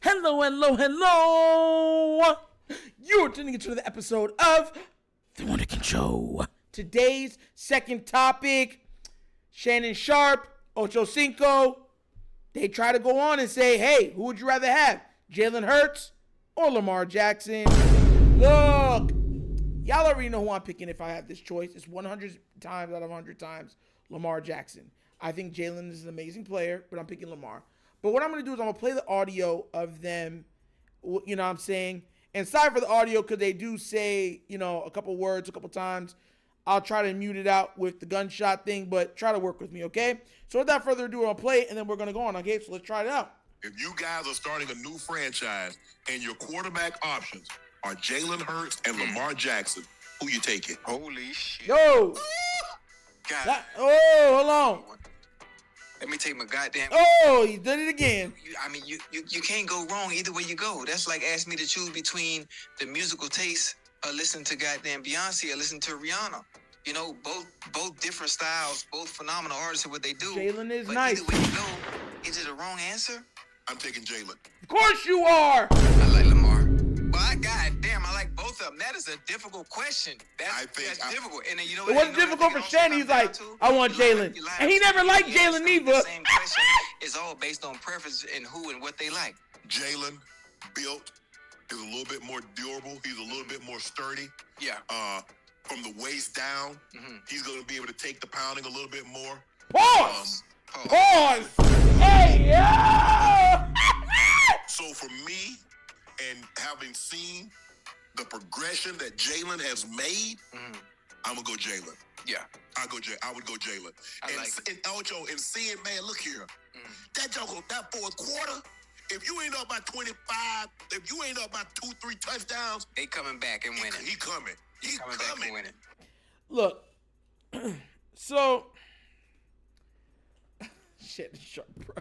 Hello, hello, hello. You're tuning into the episode of TheWunderkindShow. Today's second topic, Shannon Sharpe, Ochocinco. They try to go on and say, hey, who would you rather have, Jalen Hurts or Lamar Jackson? Look, y'all already know who I'm picking if I have this choice. It's 100 times out of 100 times Lamar Jackson. I think Jalen is an amazing player, but I'm picking Lamar. But what I'm going to do is I'm going to play the audio of them, you know what I'm saying? And sorry for the audio because they do say, you know, a couple words a couple times. I'll try to mute it out with the gunshot thing, but try to work with me, okay? So without further ado, I'll play it, and then we're going to go on, okay? So let's try it out. If you guys are starting a new franchise and your quarterback options are Jalen Hurts and Lamar Jackson, who you taking? Holy shit. Yo! God. Hold on. Let me take my goddamn... Oh, he did it again. You can't go wrong either way you go. That's like asking me to choose between the musical taste or listen to goddamn Beyonce or listen to Rihanna. You know, both different styles, both phenomenal artists at what they do. Jalen is but nice. Either way you go, is it a wrong answer? I'm taking Jalen. Of course you are. I like Lamar. But I like both of them. That is a difficult question. That's difficult. And then, you know, it wasn't difficult for Shannon. He's like, I want Jalen. And he never liked Jalen either. The same question is all based on preference and who and what they like. Jalen built is a little bit more durable. He's a little bit more sturdy. Yeah. From the waist down, he's going to be able to take the pounding a little bit more. Pause. Hey, yeah. So for me, and having seen the progression that Jalen has made, I'm gonna go Jalen. Yeah, I would go Jalen. And Ocho, and seeing, man, look here, that fourth quarter. If you ain't up by 25, if you ain't up by 2-3 touchdowns, they coming back and winning. He coming. He's coming back and winning. Look, so shit, bro.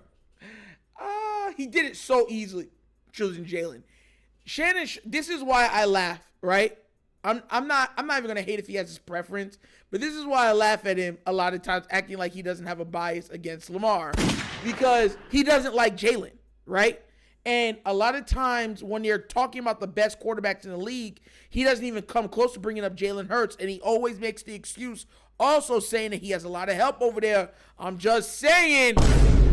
He did it so easily, choosing Jalen. Shannon, this is why I laugh, right? I'm not even gonna hate if he has his preference, but this is why I laugh at him a lot of times, acting like he doesn't have a bias against Lamar, because he doesn't like Jalen, right? And a lot of times when you're talking about the best quarterbacks in the league, he doesn't even come close to bringing up Jalen Hurts, and he always makes the excuse, also saying that he has a lot of help over there. I'm just saying,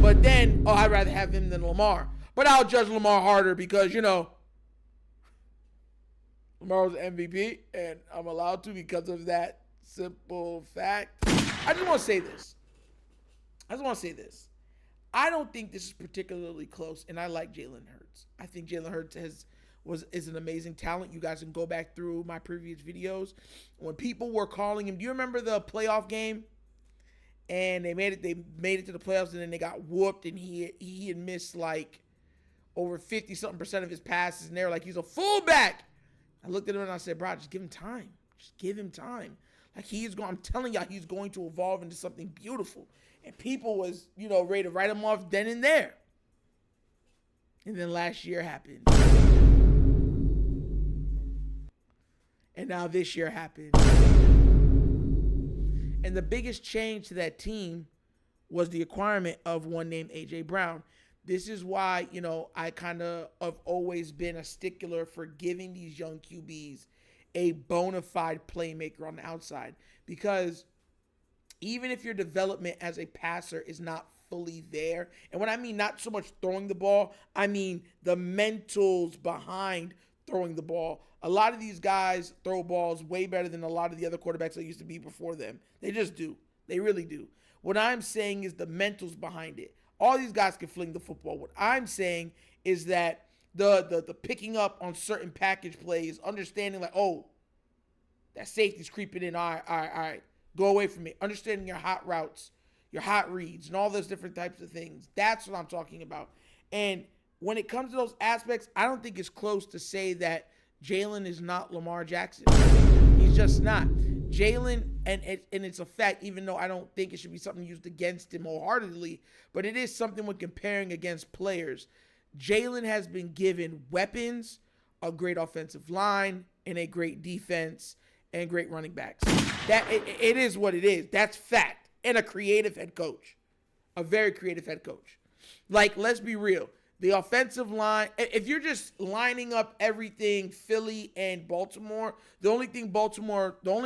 but then, I'd rather have him than Lamar. But I'll judge Lamar harder because, you know, Lamar was MVP, and I'm allowed to because of that simple fact. I just want to say this. I don't think this is particularly close, and I like Jalen Hurts. I think Jalen Hurts is an amazing talent. You guys can go back through my previous videos. When people were calling him, do you remember the playoff game? And they made it to the playoffs, and then they got whooped, and he had missed like over 50-something% of his passes, and they were like, he's a fullback. I looked at him and I said, bro, just give him time. Just give him time. Like I'm telling y'all, he's going to evolve into something beautiful. And people was, you know, ready to write him off then and there. And then last year happened. And now this year happened. And the biggest change to that team was the acquirement of one named A.J. Brown. This is why, you know, I kind of have always been a stickler for giving these young QBs a bona fide playmaker on the outside. Because even if your development as a passer is not fully there, and when I mean not so much throwing the ball, I mean the mentals behind throwing the ball. A lot of these guys throw balls way better than a lot of the other quarterbacks that used to be before them. They just do. They really do. What I'm saying is the mentals behind it. All these guys can fling the football. What I'm saying is that the picking up on certain package plays, understanding like, oh, that safety's creeping in. All right. Go away from me. Understanding your hot routes, your hot reads, and all those different types of things. That's what I'm talking about. And when it comes to those aspects, I don't think it's close to say that Jalen is not Lamar Jackson. He's just not. Jalen, and it's a fact, even though I don't think it should be something used against him wholeheartedly, but it is something when comparing against players. Jalen has been given weapons, a great offensive line, and a great defense, and great running backs. That it is what it is. That's fact. And a creative head coach. A very creative head coach. Like, let's be real. The offensive line, if you're just lining up everything Philly and Baltimore, the only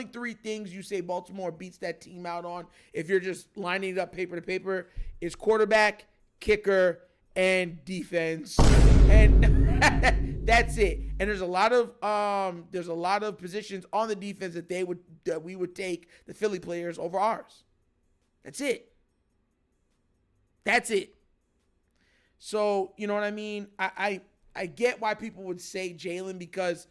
three things you say Baltimore beats that team out on, if you're just lining it up paper to paper, is quarterback, kicker, and defense. And that's it. And there's a lot of positions on the defense that we would take the Philly players over ours. That's it. That's it. So, you know what I mean? I get why people would say Jalen, because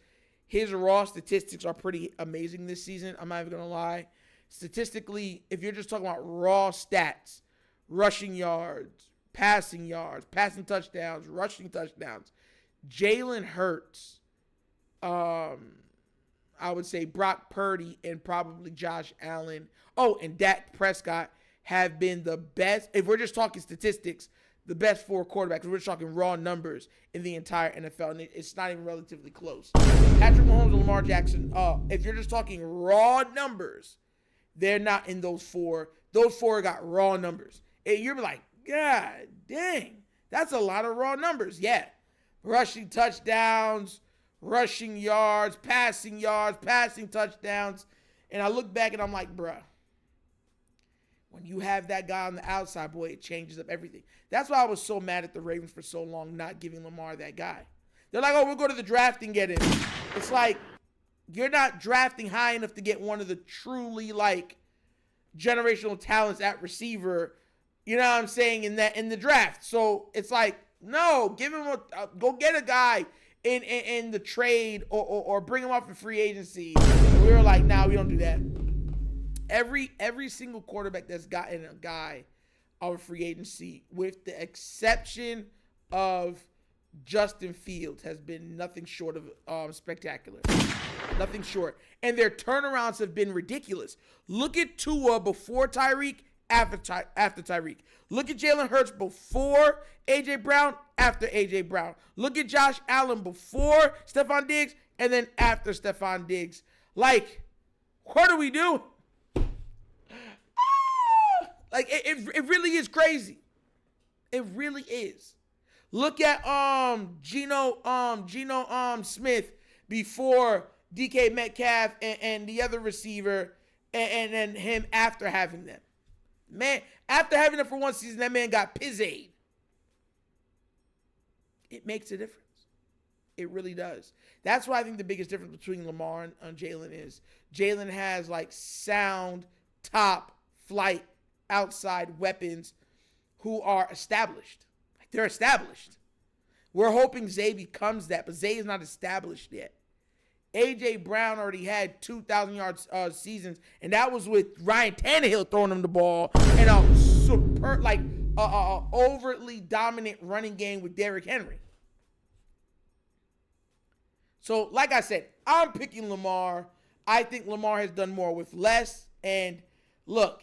his raw statistics are pretty amazing this season. I'm not even going to lie. Statistically, if you're just talking about raw stats, rushing yards, passing touchdowns, rushing touchdowns, Jalen Hurts, I would say Brock Purdy, and probably Josh Allen, and Dak Prescott have been the best, if we're just talking statistics, the best 4 quarterbacks. We're just talking raw numbers in the entire NFL, and it's not even relatively close. Patrick Mahomes and Lamar Jackson, if you're just talking raw numbers, they're not in those 4. Those 4 got raw numbers. And you're like, God dang, that's a lot of raw numbers. Yeah. Rushing touchdowns, rushing yards, passing touchdowns. And I look back and I'm like, bruh, when you have that guy on the outside, boy, it changes up everything. That's why I was so mad at the Ravens for so long not giving Lamar that guy. They're like, we'll go to the draft and get him. It's like, you're not drafting high enough to get one of the truly, generational talents at receiver, you know what I'm saying, in the draft. So it's like, no, give him go get a guy in the trade or bring him off in free agency. And we were like, nah, we don't do that. Every single quarterback that's gotten a guy of a free agency, with the exception of Justin Fields, has been nothing short of spectacular. Nothing short. And their turnarounds have been ridiculous. Look at Tua before Tyreek, after Tyreek. Look at Jalen Hurts before A.J. Brown, after A.J. Brown. Look at Josh Allen before Stephon Diggs, and then after Stephon Diggs. What are we doing? It really is crazy. It really is. Look at Geno Smith before DK Metcalf and the other receiver, and then him after having them. Man, after having them for one season, that man got pizzade. It makes a difference. It really does. That's why I think the biggest difference between Lamar and Jalen is Jalen has sound, top flight, outside weapons who are established. They're established. We're hoping Zay becomes that, but Zay is not established yet. A.J. Brown already had 2,000-yard seasons, and that was with Ryan Tannehill throwing him the ball and a superb, overtly dominant running game with Derrick Henry. So, like I said, I'm picking Lamar. I think Lamar has done more with less. And look,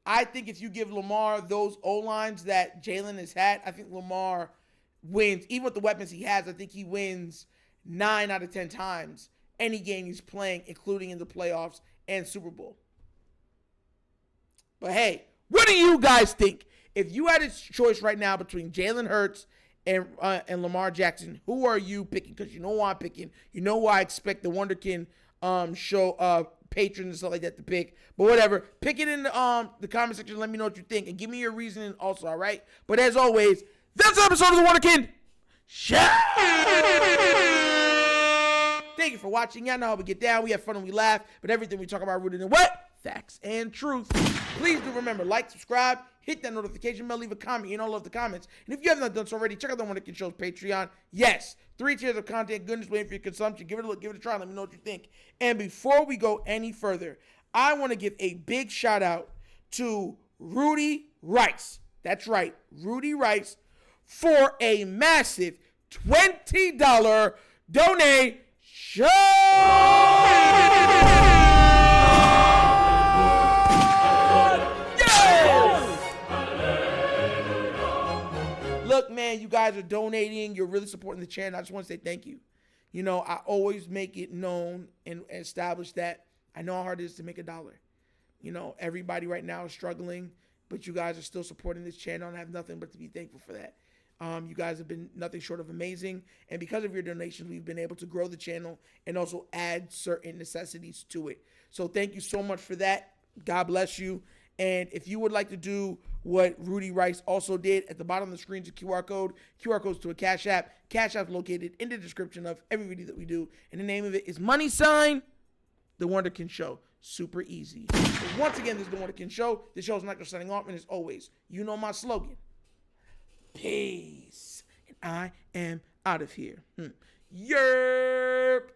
I think if you give Lamar those O-lines that Jalen has had, I think Lamar wins. Even with the weapons he has, I think he wins 9 out of 10 times any game he's playing, including in the playoffs and Super Bowl. But hey, what do you guys think? If you had a choice right now between Jalen Hurts and Lamar Jackson, who are you picking? Because you know who I'm picking. You know who I expect the Wunderkind show patrons and stuff like that to pick. But whatever. Pick it in the comment section. Let me know what you think. And give me your reasoning also, all right? But as always, that's an episode of The Wunderkind Show. Thank you for watching. Y'all know how we get down. We have fun and we laugh. But everything we talk about rooted in what? Facts and truth. Please do remember, like, subscribe, hit that notification bell, leave a comment. You know, I love the comments. And if you have not done so already, check out the Wunderkind Show's Patreon. Yes, 3 tiers of content, goodness waiting for your consumption. Give it a look, give it a try. Let me know what you think. And before we go any further, I want to give a big shout out to Rudy Rice. That's right, Rudy Rice, for a massive $20 donation. Look, man, you guys are donating. You're really supporting the channel. I just want to say thank you. You know, I always make it known and establish that I know how hard it is to make $1. You know, everybody right now is struggling, but you guys are still supporting this channel, and I have nothing but to be thankful for that. You guys have been nothing short of amazing. And because of your donations, we've been able to grow the channel and also add certain necessities to it. So thank you so much for that. God bless you. And if you would like to do what Rudy Rice also did, at the bottom of the screen is a QR code. QR codes to a Cash App. Cash App is located in the description of every video that we do. And the name of it is The Wunderkind Show. Super easy. So once again, this is The Wunderkind Show. This show is not just signing off, and as always, you know my slogan. Peace. And I am out of here. Yerp.